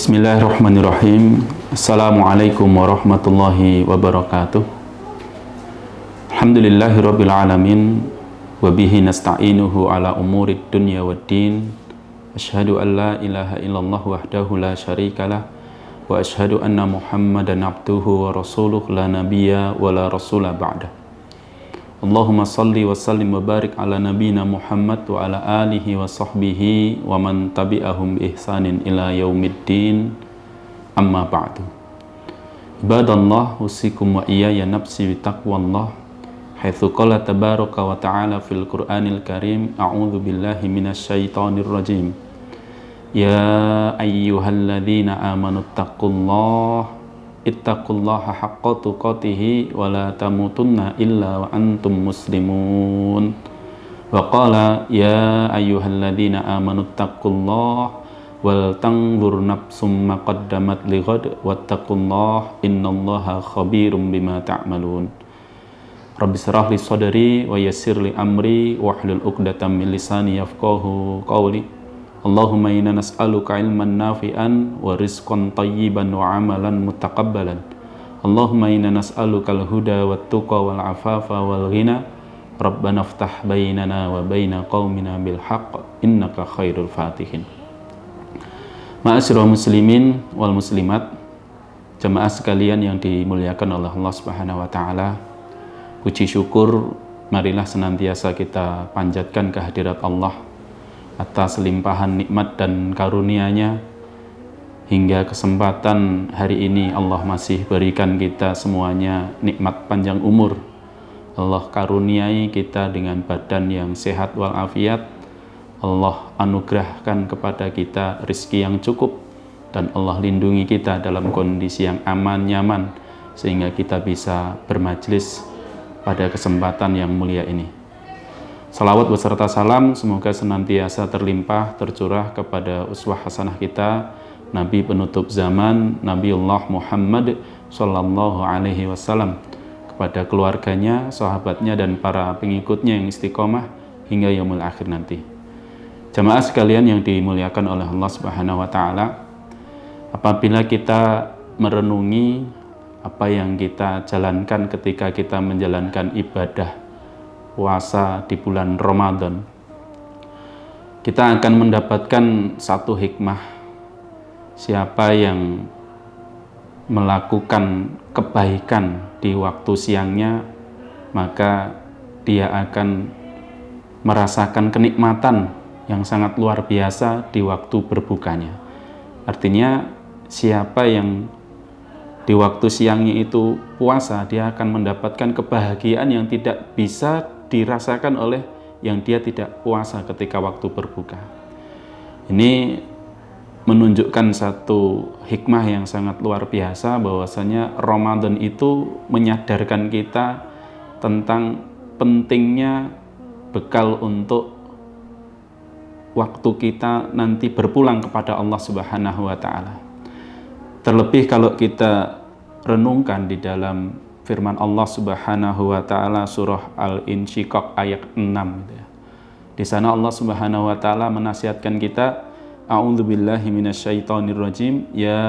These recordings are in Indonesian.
Bismillahirrahmanirrahim. Assalamualaikum warahmatullahi wabarakatuh. Alhamdulillahirabbil alamin wa bihi nasta'inuhu ala umurid dunya waddin. Asyhadu an la ilaha illallah wahdahu la syarikalah wa asyhadu anna Muhammadan abduhu wa rasuluh la nabiyya wa la rasula ba'dah. Allahumma salli wa sallim wa barik ala nabina Muhammad wa ala alihi wa sahbihi wa man tabi'ahum bi ihsanin ila yaumiddin, amma ba'du. Ibadallah, usikum wa iyaya nafsi bi taqwallah, haitsu qala tabaraka wa ta'ala fil Qur'anil Karim, a'udzu billahi minasy syaithanir rajim. Ya ayyuhalladzina amanu taqullaha ittaqullaha haqqa tuqatih wa la tamutunna illa wa antum muslimun. Wa qala ya ayyuhalladzina amanu taqullaha wal tanzur nafsum ma qaddamat lighad wattaqullaha innallaha khabirum bima ta'malun. Rabbi shrah li sadri wa yassir li amri wahlul 'uqdatam min lisani yafqahu qawli. Allahumma inna nas'aluka ilman nafi'an wa rizqan tayyiban wa amalan mutaqabbalan. Allahumma inna nas'aluka al-huda wat tuqa wal afafa wal ghina. Rabbana iftah bainana wa baina qaumina bil haqq innaka khairul fatihin. Ma'asyiral muslimin wal muslimat, jemaah sekalian yang dimuliakan oleh Allah Subhanahu wa taala. Puji syukur marilah senantiasa kita panjatkan kehadirat Allah atas limpahan nikmat dan karunia-Nya, hingga kesempatan hari ini Allah masih berikan kita semuanya nikmat panjang umur. Allah karuniai kita dengan badan yang sehat walafiat. Allah anugerahkan kepada kita rizki yang cukup, dan Allah lindungi kita dalam kondisi yang aman, nyaman, sehingga kita bisa bermajlis pada kesempatan yang mulia ini. Salawat beserta salam semoga senantiasa terlimpah tercurah kepada uswah hasanah kita, Nabi penutup zaman, Nabiullah Muhammad sallallahu alaihi wasallam, kepada keluarganya, sahabatnya, dan para pengikutnya yang istiqomah hingga yaumul akhir nanti. Jamaah sekalian yang dimuliakan oleh Allah Subhanahu wa taala, apabila kita merenungi apa yang kita jalankan ketika kita menjalankan ibadah puasa di bulan Ramadan, kita akan mendapatkan satu hikmah. Siapa yang melakukan kebaikan di waktu siangnya, maka dia akan merasakan kenikmatan yang sangat luar biasa di waktu berbukanya. Artinya siapa yang di waktu siangnya itu puasa, dia akan mendapatkan kebahagiaan yang tidak bisa dirasakan oleh yang dia tidak puasa ketika waktu berbuka. Ini menunjukkan satu hikmah yang sangat luar biasa, bahwasanya Ramadan itu menyadarkan kita tentang pentingnya bekal untuk waktu kita nanti berpulang kepada Allah Subhanahu wa taala. Terlebih kalau kita renungkan di dalam firman Allah Subhanahu wa taala surah Al-Insyiqaq ayat 6 gitu ya. Di sana Allah Subhanahu wa taala menasihatkan kita, a'udzubillahi minasyaitonirrajim, ya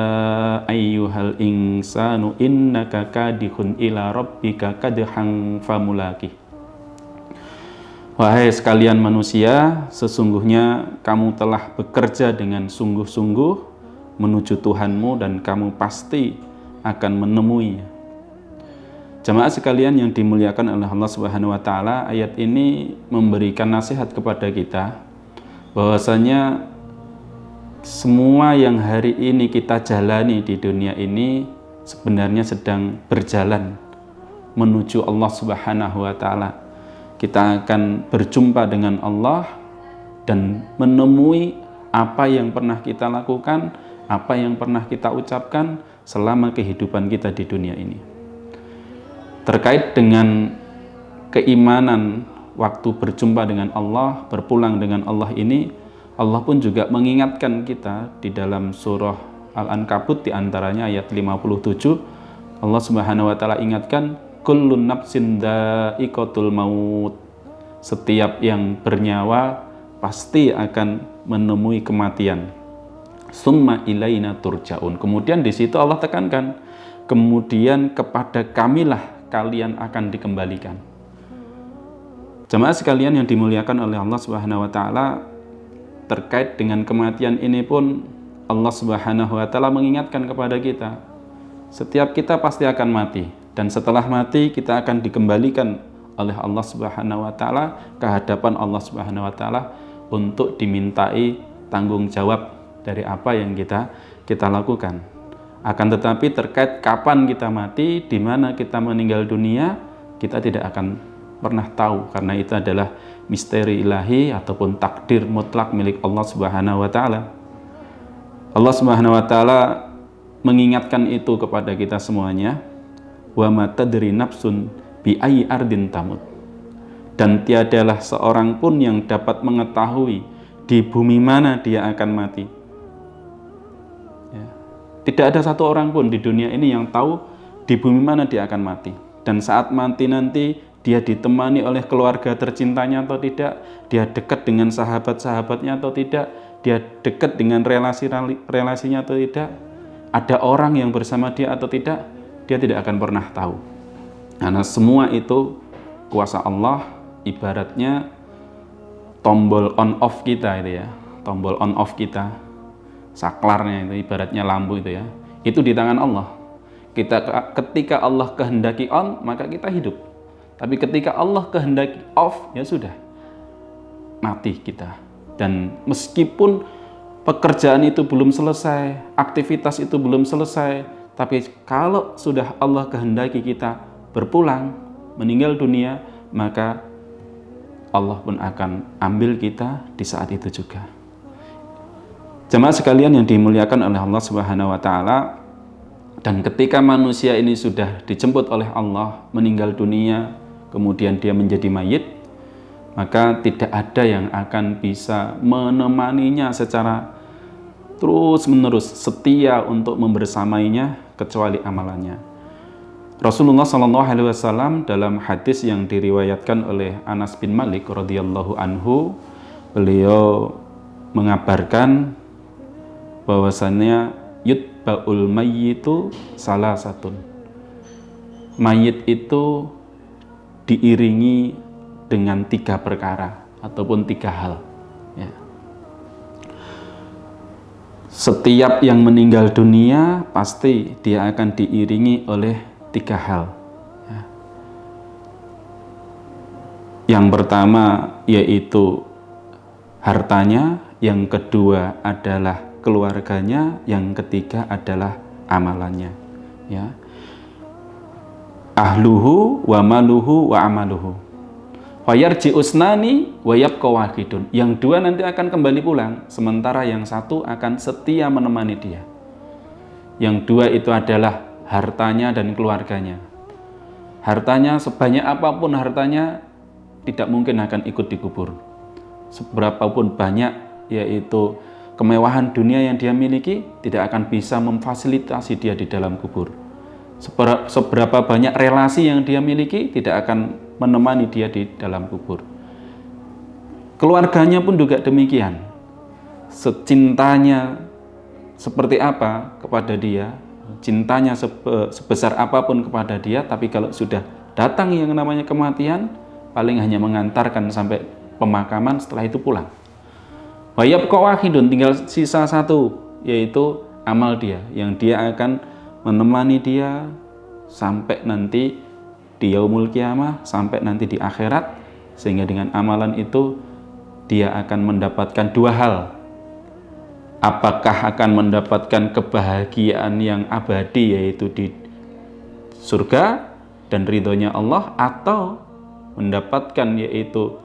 ayyuhal insanu innaka kadihun ila rabbika kadhan famulaqih. Wahai sekalian manusia, sesungguhnya kamu telah bekerja dengan sungguh-sungguh menuju Tuhanmu dan kamu pasti akan menemuinya. Jamaah sekalian yang dimuliakan oleh Allah Subhanahu wa taala, ayat ini memberikan nasihat kepada kita bahwasanya semua yang hari ini kita jalani di dunia ini sebenarnya sedang berjalan menuju Allah Subhanahu wa taala. Kita akan berjumpa dengan Allah dan menemui apa yang pernah kita lakukan, apa yang pernah kita ucapkan selama kehidupan kita di dunia ini. Terkait dengan keimanan waktu berjumpa dengan Allah, berpulang dengan Allah ini, Allah pun juga mengingatkan kita di dalam surah Al-Ankabut, di antaranya ayat 57, Allah Subhanahu wa taala ingatkan, kullun nafsin dha'iqatul maut. Setiap yang bernyawa pasti akan menemui kematian. Summa ilaina turja'un. Kemudian di situ Allah tekankan, kemudian kepada kamilah kalian akan dikembalikan. Jemaah sekalian yang dimuliakan oleh Allah Subhanahu wa taala, terkait dengan kematian ini pun Allah Subhanahu wa taala mengingatkan kepada kita. Setiap kita pasti akan mati, dan setelah mati kita akan dikembalikan oleh Allah Subhanahu wa taala ke hadapan Allah Subhanahu wa taala untuk dimintai tanggung jawab dari apa yang kita lakukan. Akan tetapi terkait kapan kita mati, di mana kita meninggal dunia, kita tidak akan pernah tahu, karena itu adalah misteri ilahi ataupun takdir mutlak milik Allah Subhanahu wa taala. Allah Subhanahu wa taala mengingatkan itu kepada kita semuanya. Wa ma tadri nafsun bi ayyi ardin tamut. Dan tiadalah seorang pun yang dapat mengetahui di bumi mana dia akan mati. Ya. Tidak ada satu orang pun di dunia ini yang tahu di bumi mana dia akan mati. Dan saat mati nanti dia ditemani oleh keluarga tercintanya atau tidak, dia dekat dengan sahabat-sahabatnya atau tidak, dia dekat dengan relasinya atau tidak, ada orang yang bersama dia atau tidak, dia tidak akan pernah tahu. Karena semua itu kuasa Allah, ibaratnya tombol on off kita itu ya, tombol on off kita, saklarnya itu ibaratnya lampu itu ya, itu di tangan Allah. Ketika Allah kehendaki on, maka kita hidup. Tapi ketika Allah kehendaki off, ya sudah, mati kita. Dan meskipun pekerjaan itu belum selesai, aktivitas itu belum selesai, tapi kalau sudah Allah kehendaki kita berpulang, meninggal dunia, maka Allah pun akan ambil kita di saat itu juga. Jemaah sekalian yang dimuliakan oleh Allah Subhanahu wa taala, dan ketika manusia ini sudah dijemput oleh Allah meninggal dunia, kemudian dia menjadi mayit, maka tidak ada yang akan bisa menemaninya secara terus-menerus setia untuk membersamainya kecuali amalannya. Rasulullah SAW dalam hadis yang diriwayatkan oleh Anas bin Malik radhiyallahu anhu, beliau mengabarkan bahwasannya yutba'ul mayyitu salasatun. Mayit itu diiringi dengan 3 perkara ataupun 3 hal. Ya. Setiap yang meninggal dunia pasti dia akan diiringi oleh 3 hal. Ya. Yang pertama yaitu hartanya, yang kedua adalah keluarganya, yang ketiga adalah amalannya. Ya. Ahluhu wa maluhu wa amaluhu. Fayarji usnani wa yabqa wahidun. Yang 2 nanti akan kembali pulang, sementara yang 1 akan setia menemani dia. Yang 2 itu adalah hartanya dan keluarganya. Hartanya sebanyak apapun hartanya tidak mungkin akan ikut dikubur. Seberapapun banyak yaitu kemewahan dunia yang dia miliki, tidak akan bisa memfasilitasi dia di dalam kubur. Seberapa banyak relasi yang dia miliki tidak akan menemani dia di dalam kubur. Keluarganya pun juga demikian. Secintanya seperti apa kepada dia, cintanya sebesar apapun kepada dia, tapi kalau sudah datang yang namanya kematian, paling hanya mengantarkan sampai pemakaman, setelah itu pulang. Wa yabqa wahidun, tinggal sisa 1, yaitu amal dia, yang dia akan menemani dia sampai nanti di yaumul kiamah, sampai nanti di akhirat, sehingga dengan amalan itu dia akan mendapatkan 2 hal. Apakah akan mendapatkan kebahagiaan yang abadi, yaitu di surga dan ridhonya Allah, atau mendapatkan yaitu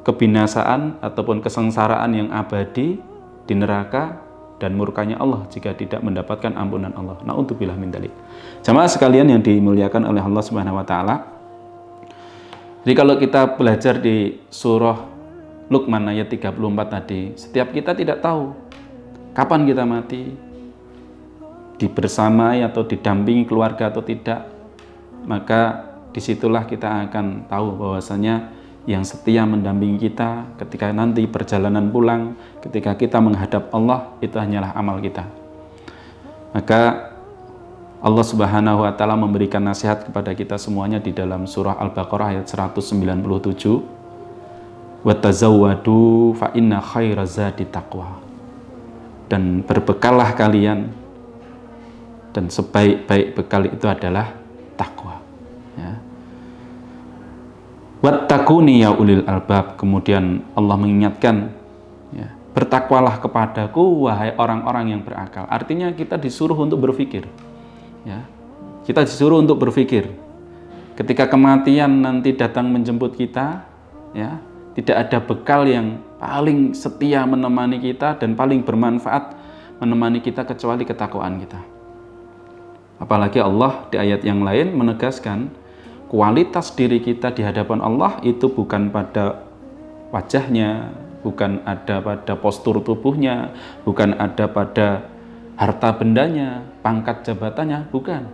kebinasaan ataupun kesengsaraan yang abadi di neraka dan murkanya Allah jika tidak mendapatkan ampunan Allah. Na'udzubillah min dzalik. Jamaah sekalian yang dimuliakan oleh Allah Subhanahu wa taala. Jadi kalau kita belajar di surah Luqman ayat 34 tadi, setiap kita tidak tahu kapan kita mati, dibersamai atau didampingi keluarga atau tidak. Maka disitulah kita akan tahu bahwasanya yang setia mendampingi kita ketika nanti perjalanan pulang, ketika kita menghadap Allah, itu hanyalah amal kita. Maka Allah Subhanahu wa Ta'ala memberikan nasihat kepada kita semuanya di dalam surah Al-Baqarah ayat 197, wa tazawwadu fa inna khairaz zadi taqwa, dan berbekallah kalian, dan sebaik-baik bekal itu adalah takwa, ya. Wattaquni ya ulil albab, kemudian Allah mengingatkan, ya, bertakwalah kepadaku wahai orang-orang yang berakal. Artinya kita disuruh untuk berpikir, ya. Kita disuruh untuk berpikir. Ketika kematian nanti datang menjemput kita, ya, tidak ada bekal yang paling setia menemani kita dan paling bermanfaat menemani kita kecuali ketakwaan kita. Apalagi Allah di ayat yang lain menegaskan kualitas diri kita di hadapan Allah itu bukan pada wajahnya, bukan ada pada postur tubuhnya, bukan ada pada harta bendanya, pangkat jabatannya, bukan.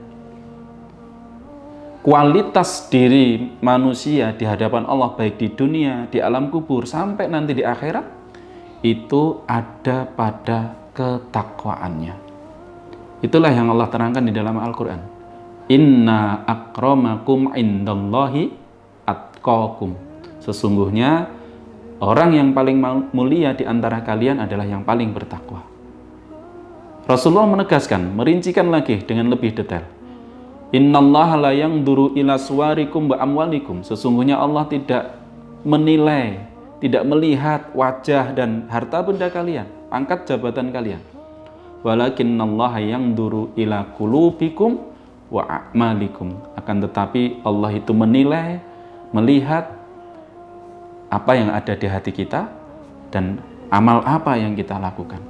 Kualitas diri manusia di hadapan Allah, baik di dunia, di alam kubur, sampai nanti di akhirat, itu ada pada ketakwaannya. Itulah yang Allah terangkan di dalam Al-Quran. Inna akramakum indallahi atqakum. Sesungguhnya orang yang paling mulia di antara kalian adalah yang paling bertakwa. Rasulullah menegaskan, merincikan lagi dengan lebih detail. Innallaha la yanzuru ila suwarikum wa amwalikum. Sesungguhnya Allah tidak menilai, tidak melihat wajah dan harta benda kalian, pangkat jabatan kalian. Walakinnallaha yanzuru ila qulubikum wa a'malikum. Akan tetapi Allah itu menilai, melihat apa yang ada di hati kita dan amal apa yang kita lakukan.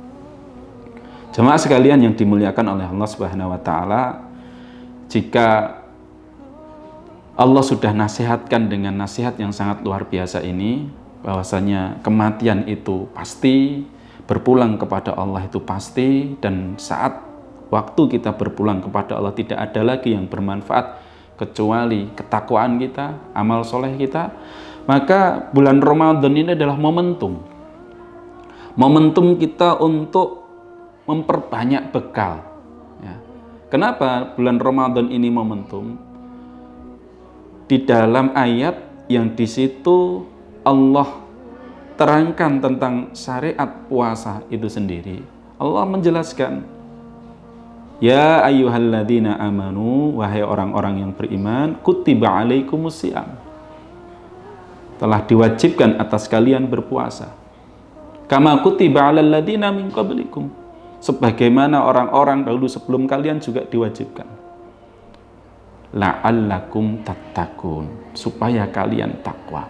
Jemaah sekalian yang dimuliakan oleh Allah Subhanahu wa Ta'ala, jika Allah sudah nasihatkan dengan nasihat yang sangat luar biasa ini, bahwasanya kematian itu pasti, berpulang kepada Allah itu pasti, dan saat waktu kita berpulang kepada Allah tidak ada lagi yang bermanfaat kecuali ketakwaan kita, amal soleh kita. Maka bulan Ramadan ini adalah momentum kita untuk memperbanyak bekal, ya. Kenapa bulan Ramadan ini momentum? Di dalam ayat yang di situ Allah terangkan tentang syariat puasa itu sendiri, Allah menjelaskan, ya ayyuhalladzina amanu, wahai orang-orang yang beriman, kutiba alaikumusiyam, telah diwajibkan atas kalian berpuasa, kama kutiba alal ladzina min qablikum, sebagaimana orang-orang dahulu sebelum kalian juga diwajibkan, la'allakum tattaqun, supaya kalian takwa.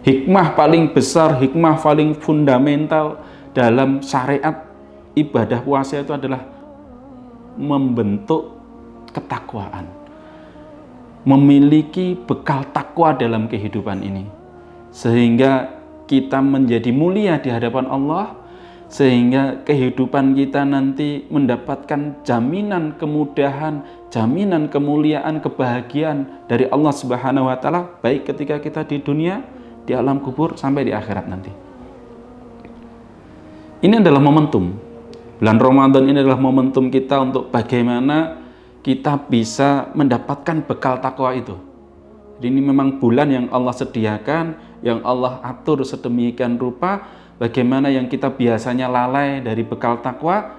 Hikmah paling besar, hikmah paling fundamental dalam syariat ibadah puasa itu adalah membentuk ketakwaan, memiliki bekal takwa dalam kehidupan ini, sehingga kita menjadi mulia di hadapan Allah, sehingga kehidupan kita nanti mendapatkan jaminan kemudahan, jaminan kemuliaan, kebahagiaan dari Allah Subhanahu wa Ta'ala, baik ketika kita di dunia, di alam kubur, sampai di akhirat nanti. Ini adalah momentum. Bulan Ramadan ini adalah momentum kita untuk bagaimana kita bisa mendapatkan bekal takwa itu. Jadi ini memang bulan yang Allah sediakan, yang Allah atur sedemikian rupa, bagaimana yang kita biasanya lalai dari bekal takwa,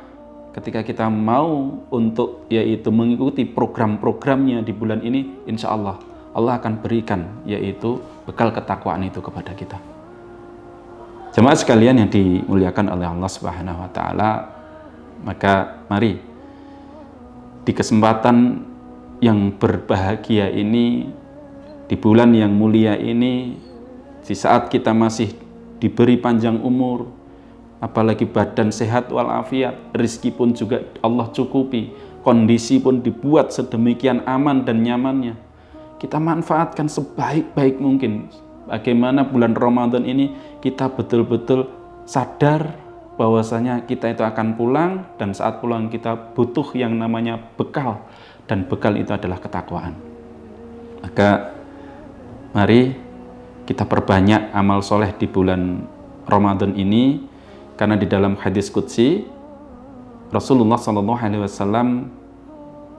ketika kita mau untuk yaitu mengikuti program-programnya di bulan ini, insya Allah akan berikan yaitu bekal ketakwaan itu kepada kita. Jemaah sekalian yang dimuliakan oleh Allah Subhanahu wa Ta'ala, maka mari di kesempatan yang berbahagia ini, di bulan yang mulia ini, di saat kita masih diberi panjang umur, apalagi badan sehat walafiat, rezeki pun juga Allah cukupi, kondisi pun dibuat sedemikian aman dan nyamannya, kita manfaatkan sebaik-baik mungkin. Bagaimana bulan Ramadan ini kita betul-betul sadar bahwasanya kita itu akan pulang, dan saat pulang kita butuh yang namanya bekal, dan bekal itu adalah ketakwaan. Maka mari kita perbanyak amal soleh di bulan Ramadan ini, karena di dalam hadis qudsi Rasulullah SAW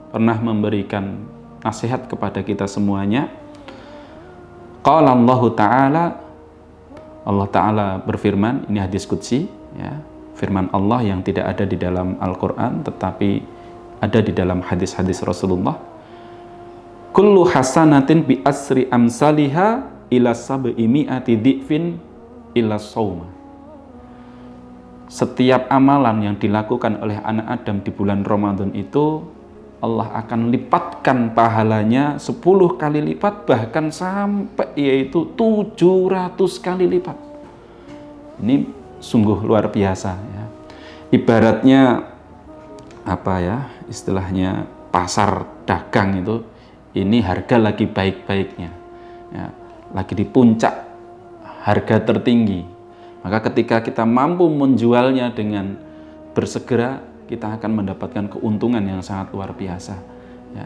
pernah memberikan nasihat kepada kita semuanya. Qala Allah Ta'ala, Allah Ta'ala berfirman, ini hadis qudsi ya, firman Allah yang tidak ada di dalam Al-Quran tetapi ada di dalam hadis-hadis Rasulullah. Kullu hasanatin bi asri amsaliha ila sab'i mi'ati dhi'fin ila sawma. Setiap amalan yang dilakukan oleh anak Adam di bulan Ramadan itu Allah akan lipatkan pahalanya 10 kali lipat, bahkan sampai yaitu 700 kali lipat. Ini sungguh luar biasa ya. Ibaratnya apa ya, istilahnya pasar dagang itu, ini harga lagi baik-baiknya ya, lagi di puncak harga tertinggi. Maka ketika kita mampu menjualnya dengan bersegera, kita akan mendapatkan keuntungan yang sangat luar biasa ya.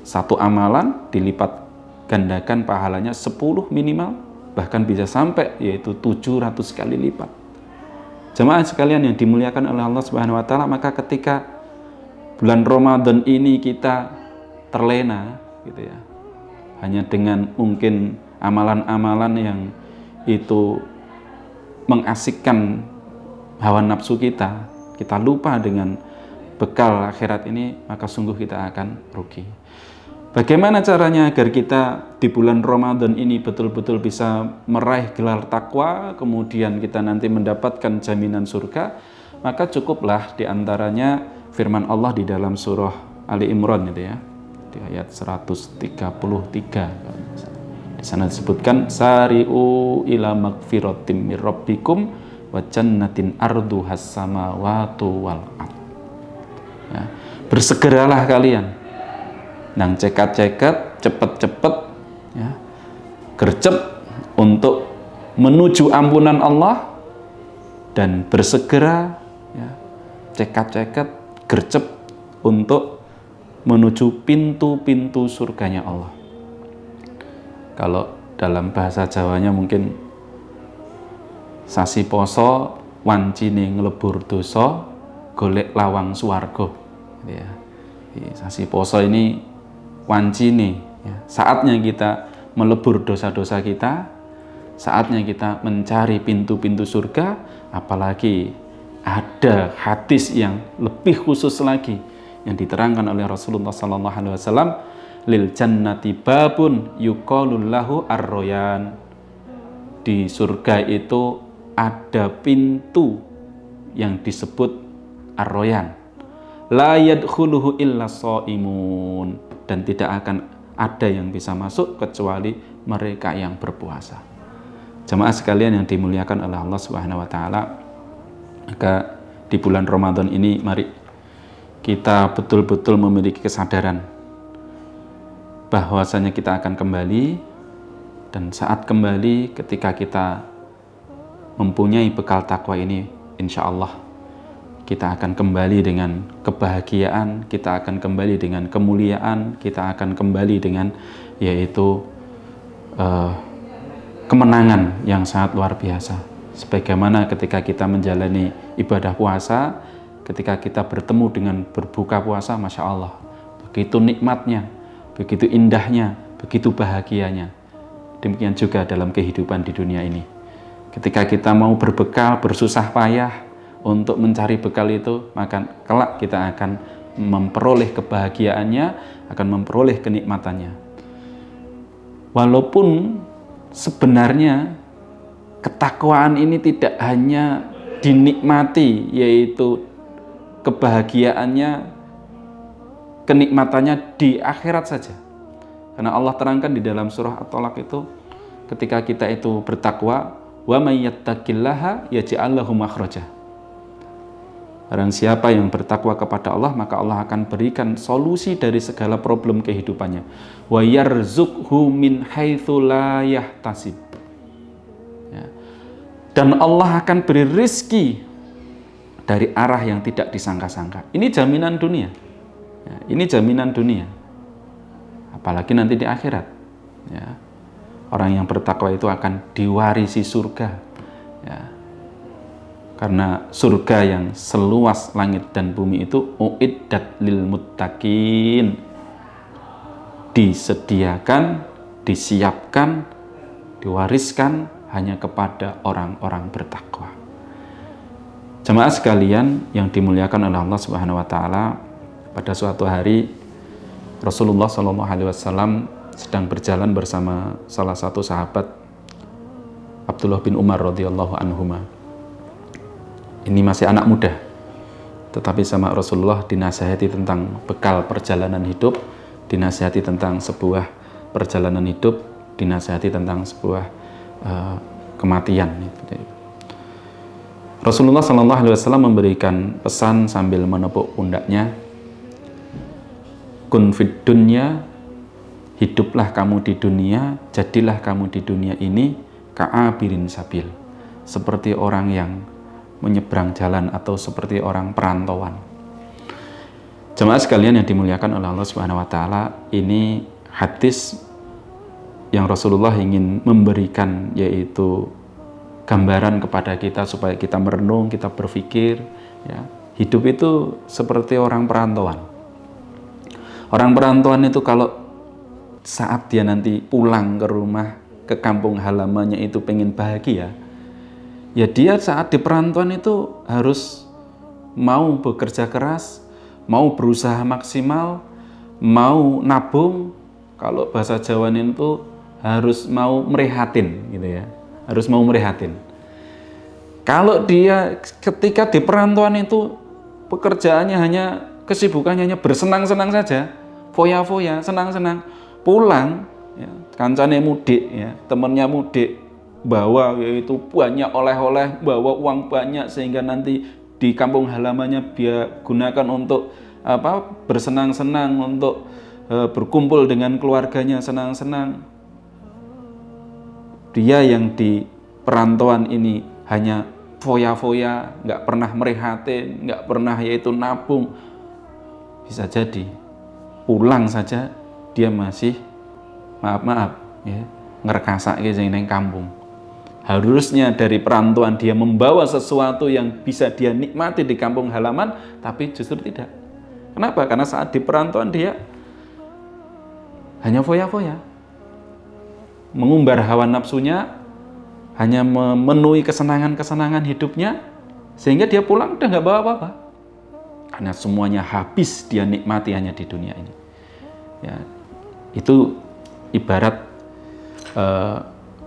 Satu amalan dilipat gandakan pahalanya 10 minimal, bahkan bisa sampai yaitu 700 kali lipat. Jemaah sekalian yang dimuliakan oleh Allah Subhanahu wa taala, maka ketika bulan Ramadan ini kita terlena gitu ya, hanya dengan mungkin amalan-amalan yang itu mengasikkan hawa nafsu kita lupa dengan bekal akhirat ini, maka sungguh kita akan rugi. Bagaimana caranya agar kita di bulan Ramadan ini betul-betul bisa meraih gelar takwa, kemudian kita nanti mendapatkan jaminan surga? Maka cukuplah diantaranya firman Allah di dalam surah Ali Imran itu ya, di ayat 133. Di sana disebutkan sari'u ila magfiratim mir rabbikum wa jannatin arduhas samawati wal ard. Ya, bersegeralah kalian nang cekat-cekat, cepet-cepet ya, gercep untuk menuju ampunan Allah, dan bersegera ya, cekat-cekat, gercep untuk menuju pintu-pintu surganya Allah. Kalau dalam bahasa Jawanya mungkin sasi poso wancine nglebur dosa golek lawang swarga ya. Sasi poso ini wancine ya, saatnya kita melebur dosa-dosa kita, saatnya kita mencari pintu-pintu surga. Apalagi ada hadis yang lebih khusus lagi yang diterangkan oleh Rasulullah SAW, lil jannati babun yuqalul lahu ar-royan. Di surga itu ada pintu yang disebut ar-royan, la yadkhuluhu illa shaimun, dan tidak akan ada yang bisa masuk kecuali mereka yang berpuasa. Jemaah sekalian yang dimuliakan oleh Allah Subhanahu wa taala, maka di bulan Ramadan ini mari kita betul-betul memiliki kesadaran bahwasanya kita akan kembali, dan saat kembali ketika kita mempunyai bekal takwa ini, insya Allah kita akan kembali dengan kebahagiaan, kita akan kembali dengan kemuliaan, kita akan kembali dengan yaitu kemenangan yang sangat luar biasa. Sebagaimana ketika kita menjalani ibadah puasa, ketika kita bertemu dengan berbuka puasa, Masya Allah, begitu nikmatnya, begitu indahnya, begitu bahagianya. Demikian juga dalam kehidupan di dunia ini. Ketika kita mau berbekal, bersusah payah untuk mencari bekal itu, maka kelak kita akan memperoleh kebahagiaannya, akan memperoleh kenikmatannya. Walaupun sebenarnya ketakwaan ini tidak hanya dinikmati, yaitu kebahagiaannya, kenikmatannya di akhirat saja. Karena Allah terangkan di dalam surah At-Tolaq itu, ketika kita itu bertakwa, wa may yattaqillaha yaj'al lahu makhraja. Barang siapa yang bertakwa kepada Allah, maka Allah akan berikan solusi dari segala problem kehidupannya. Wa yarzuqhu min haitsu la yahtasib. Ya. Dan Allah akan beri rizki dari arah yang tidak disangka-sangka. Ini jaminan dunia. Ya, ini jaminan dunia. Apalagi nanti di akhirat. Ya. Orang yang bertakwa itu akan diwarisi surga. Ya. Karena surga yang seluas langit dan bumi itu uiddat lil muttaqin, disediakan, disiapkan, diwariskan hanya kepada orang-orang bertakwa. Jemaah sekalian yang dimuliakan oleh Allah Subhanahu wa taala, pada suatu hari Rasulullah SAW sedang berjalan bersama salah satu sahabat, Abdullah bin Umar radhiyallahu anhuma. Ini masih anak muda, tetapi sama Rasulullah dinasihati tentang bekal perjalanan hidup, dinasihati tentang sebuah perjalanan hidup, dinasihati tentang sebuah kematian. Rasulullah SAW memberikan pesan sambil menepuk pundaknya, kun fid dunya, hiduplah kamu di dunia, jadilah kamu di dunia ini ka'abirin sabil, seperti orang yang menyeberang jalan atau seperti orang perantauan. Jemaah sekalian yang dimuliakan oleh Allah Subhanahu wa taala, ini hadis yang Rasulullah ingin memberikan, yaitu gambaran kepada kita supaya kita merenung, kita berpikir, ya, hidup itu seperti orang perantauan. Orang perantauan itu kalau saat dia nanti pulang ke rumah, ke kampung halamannya itu pengen bahagia, ya dia saat di perantauan itu harus mau bekerja keras, mau berusaha maksimal, mau nabung, kalau bahasa Jawa itu harus mau merehatin gitu ya, harus mau merehatin. Kalau dia ketika di perantauan itu pekerjaannya hanya, kesibukannya hanya bersenang-senang saja, foya-foya, senang-senang, pulang ya, kancane mudik ya, temennya mudik, bawa yaitu banyak oleh-oleh, bawa uang banyak sehingga nanti di kampung halamannya dia gunakan untuk bersenang-senang, untuk berkumpul dengan keluarganya senang-senang. Dia yang di perantauan ini hanya foya-foya, nggak pernah merehatin, nggak pernah yaitu nabung, bisa jadi pulang saja dia masih maaf ya, ngerekasa sing nang kampung. Harusnya dari perantauan dia membawa sesuatu yang bisa dia nikmati di kampung halaman, tapi justru tidak. Kenapa? Karena saat di perantauan dia hanya foya-foya, mengumbar hawa nafsunya, hanya memenuhi kesenangan-kesenangan hidupnya, sehingga dia pulang udah nggak bawa apa-apa. Karena semuanya habis dia nikmati hanya di dunia ini. Ya, itu ibarat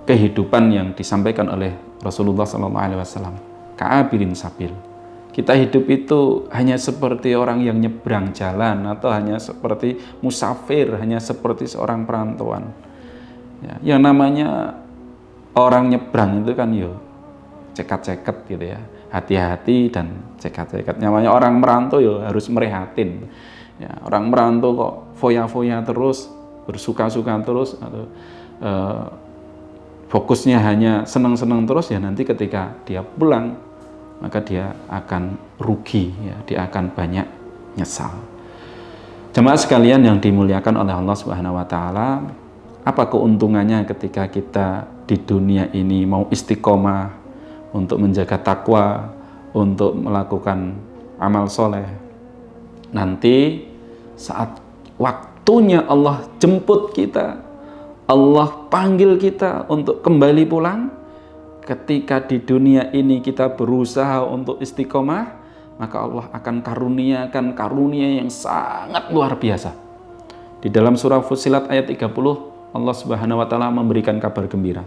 kehidupan yang disampaikan oleh Rasulullah SAW. Ka'abirin sabil. Kita hidup itu hanya seperti orang yang nyebrang jalan, atau hanya seperti musafir, hanya seperti seorang perantauan. Ya, yang namanya orang nyebrang itu kan yo cekat-cekat gitu ya, hati-hati dan cekat-cekat. Namanya orang merantau yo harus merehatin. Ya, orang merantau kok foya-foya terus, bersuka-suka terus, atau fokusnya hanya senang-senang terus, ya nanti ketika dia pulang maka dia akan rugi ya, dia akan banyak nyesal. Jemaah sekalian yang dimuliakan oleh Allah Subhanahu wa taala, apa keuntungannya ketika kita di dunia ini mau istiqomah untuk menjaga takwa, untuk melakukan amal soleh? Nanti saat waktunya Allah jemput kita, Allah panggil kita untuk kembali pulang, ketika di dunia ini kita berusaha untuk istiqomah, maka Allah akan karuniakan karunia yang sangat luar biasa. Di dalam surah Fussilat ayat 30, Allah Subhanahu wa taala memberikan kabar gembira.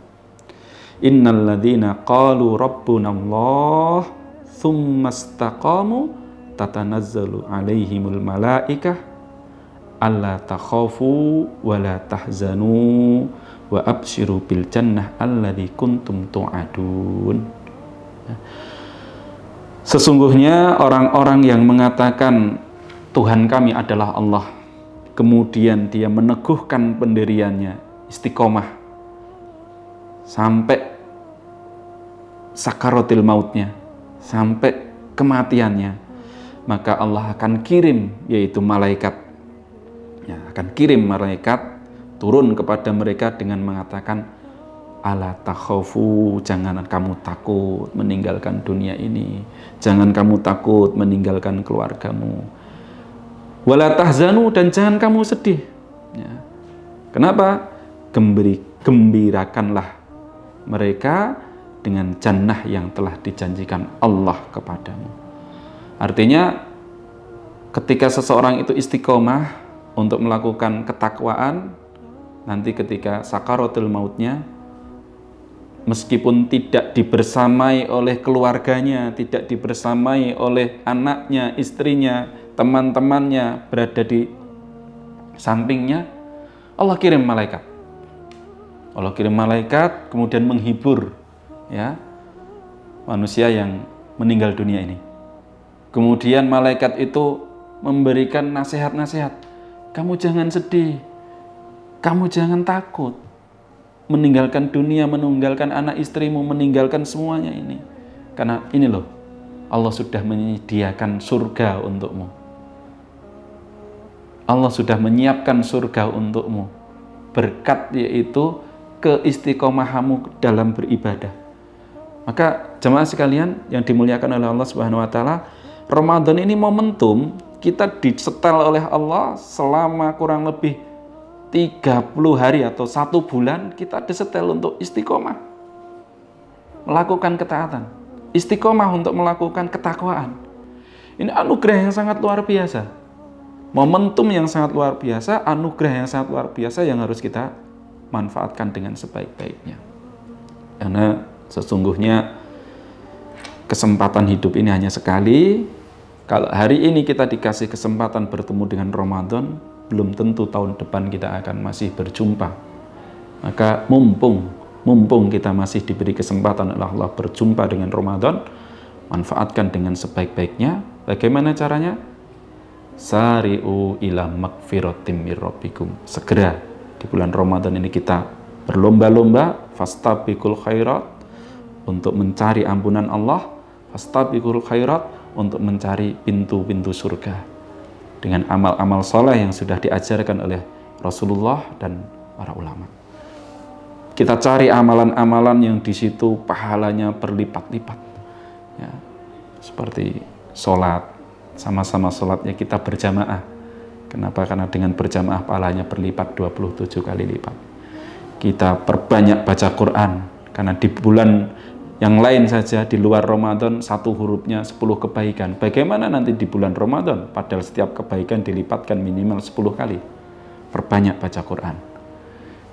Innal ladzina qalu rabbunallah tsumma istaqamu tatanazzalu alaihimul malaikah alla takhafu wa la tahzanu wa absyiru bil jannah alladzi kuntum tu'adun. Sesungguhnya orang-orang yang mengatakan Tuhan kami adalah Allah, kemudian dia meneguhkan pendiriannya, istiqomah sampai sakaratil mautnya, sampai kematiannya, maka Allah akan kirim, yaitu malaikat, ya, akan kirim malaikat turun kepada mereka dengan mengatakan, ala takhafu, jangan kamu takut meninggalkan dunia ini, jangan kamu takut meninggalkan keluargamu. Wala tahzanu, dan jangan kamu sedih. Ya. Kenapa? Gembirakanlah mereka dengan jannah yang telah dijanjikan Allah kepadamu. Artinya, ketika seseorang itu istiqomah untuk melakukan ketakwaan, nanti ketika sakaratul mautnya, meskipun tidak dibersamai oleh keluarganya, tidak dibersamai oleh anaknya, istrinya, teman-temannya berada di sampingnya, Allah kirim malaikat. Allah kirim malaikat kemudian menghibur ya manusia yang meninggal dunia ini. Kemudian malaikat itu memberikan nasihat-nasihat. Kamu jangan sedih, kamu jangan takut meninggalkan dunia, meninggalkan anak istrimu, meninggalkan semuanya ini. Karena ini loh, Allah sudah menyediakan surga untukmu. Allah sudah menyiapkan surga untukmu. Berkat yaitu keistiqomahamu dalam beribadah. Maka jemaah sekalian yang dimuliakan oleh Allah Subhanahu wa taala, Ramadan ini momentum kita disetel oleh Allah selama kurang lebih 30 hari atau 1 bulan kita disetel untuk istiqomah. Melakukan ketaatan. Istiqomah untuk melakukan ketakwaan. Ini anugerah yang sangat luar biasa. Momentum yang sangat luar biasa, anugerah yang sangat luar biasa yang harus kita manfaatkan dengan sebaik-baiknya. Karena sesungguhnya kesempatan hidup ini hanya sekali. Kalau hari ini kita dikasih kesempatan bertemu dengan Ramadan, belum tentu tahun depan kita akan masih berjumpa. Maka mumpung kita masih diberi kesempatan oleh Allah berjumpa dengan Ramadan, manfaatkan dengan sebaik-baiknya. Bagaimana caranya? Sari'u ila magfiratim mir rabbikum. Segera di bulan Ramadan ini kita berlomba-lomba fastabiqul khairat untuk mencari ampunan Allah, fastabiqul khairat untuk mencari pintu-pintu surga dengan amal-amal soleh yang sudah diajarkan oleh Rasulullah dan para ulama. Kita cari amalan-amalan yang di situ pahalanya berlipat-lipat. Ya, seperti sholat, sama-sama sholatnya kita berjamaah. Kenapa? Karena dengan berjamaah pahalanya berlipat 27 kali lipat. Kita perbanyak baca Quran, karena di bulan yang lain saja di luar Ramadan 1 hurufnya 10 kebaikan. Bagaimana nanti di bulan Ramadan? Padahal setiap kebaikan dilipatkan minimal 10 kali. Perbanyak baca Quran.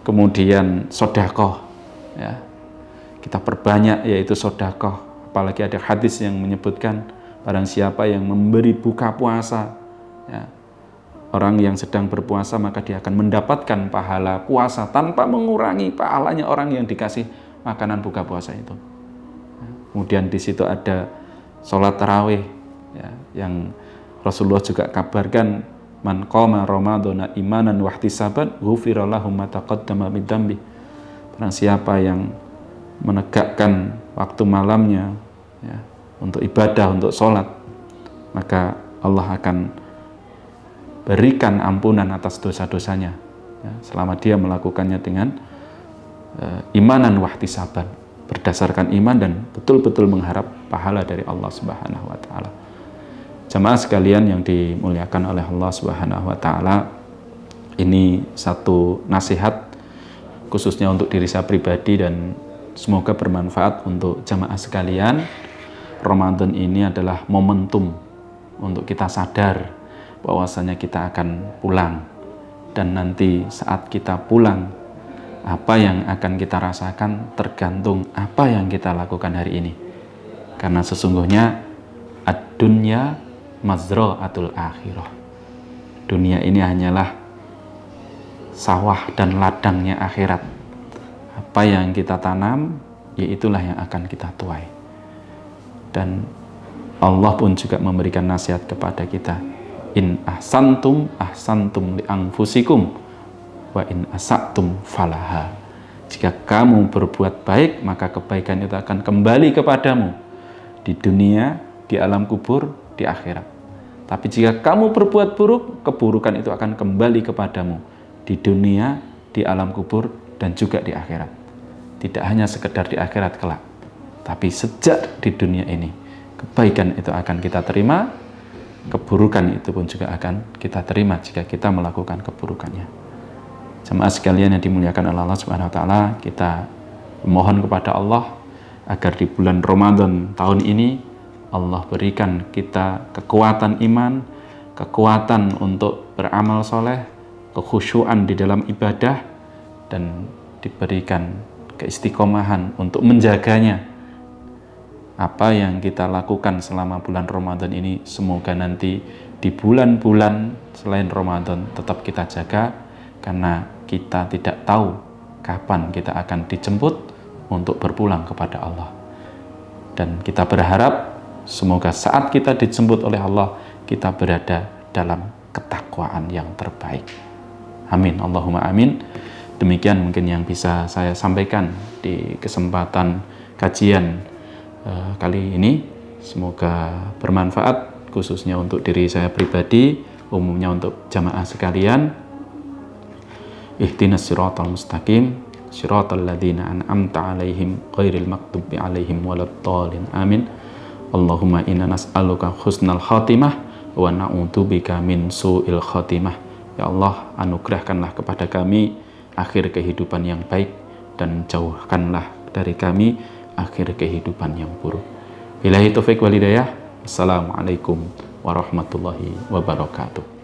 Kemudian sedekah, ya. Kita perbanyak yaitu sedekah. Apalagi ada hadis yang menyebutkan barang siapa yang memberi buka puasa, ya, orang yang sedang berpuasa maka dia akan mendapatkan pahala puasa tanpa mengurangi pahalanya orang yang dikasih makanan buka puasa itu. Kemudian di situ ada sholat tarawih, ya, yang Rasulullah juga kabarkan, man qama ramadhana imanan wa ihtisaban ghufira lahu ma taqaddama min dzambi. Barang siapa yang menegakkan waktu malamnya, ya, untuk ibadah, untuk sholat, maka Allah akan berikan ampunan atas dosa-dosanya, ya, selama dia melakukannya dengan imanan wahtisaban, berdasarkan iman dan betul-betul mengharap pahala dari Allah Subhanahu wa taala. Jamaah sekalian yang dimuliakan oleh Allah Subhanahu wa taala, ini satu nasihat khususnya untuk diri saya pribadi dan semoga bermanfaat untuk jamaah sekalian. Ramadan ini adalah momentum untuk kita sadar bahwasanya kita akan pulang, dan nanti saat kita pulang, apa yang akan kita rasakan tergantung apa yang kita lakukan hari ini. Karena sesungguhnya ad-dunya mazra'atul akhirah. Dunia ini hanyalah sawah dan ladangnya akhirat. Apa yang kita tanam, ya itulah yang akan kita tuai. Dan Allah pun juga memberikan nasihat kepada kita, in ahsantum ahsantum li anfusikum wa in asa'tum falaha. Jika kamu berbuat baik, maka kebaikan itu akan kembali kepadamu di dunia, di alam kubur, di akhirat. Tapi jika kamu berbuat buruk, keburukan itu akan kembali kepadamu di dunia, di alam kubur, dan juga di akhirat. tidak hanya sekedar di akhirat kelak, tapi sejak di dunia ini kebaikan itu akan kita terima, keburukan itu pun juga akan kita terima jika kita melakukan keburukannya. Jemaah sekalian yang dimuliakan oleh Allah Subhanahu wa taala, kita mohon kepada Allah agar di bulan Ramadan tahun ini Allah berikan kita kekuatan iman, kekuatan untuk beramal soleh, kekhusyuan di dalam ibadah, dan diberikan keistiqomahan untuk menjaganya. Apa yang kita lakukan selama bulan Ramadan ini, semoga nanti di bulan-bulan selain Ramadan tetap kita jaga, karena kita tidak tahu kapan kita akan dijemput untuk berpulang kepada Allah. Dan kita berharap semoga saat kita dijemput oleh Allah, kita berada dalam ketakwaan yang terbaik. Amin, Allahumma amin. Demikian mungkin yang bisa saya sampaikan di kesempatan kajian kali ini. Semoga bermanfaat, khususnya untuk diri saya pribadi, umumnya untuk jamaah sekalian. Ihdinas siratal mustaqim, siratal ladzina an'amta 'alaihim ghairil maghdubi 'alaihim waladdallin. Amin. Allahumma inna nas'aluka husnal khatimah wa na'udzubika min su'il khatimah. Ya Allah, anugerahkanlah kepada kami akhir kehidupan yang baik, dan jauhkanlah dari kami akhir kehidupan yang buruk. Billahi taufiq wal hidayah. Assalamualaikum warahmatullahi wabarakatuh.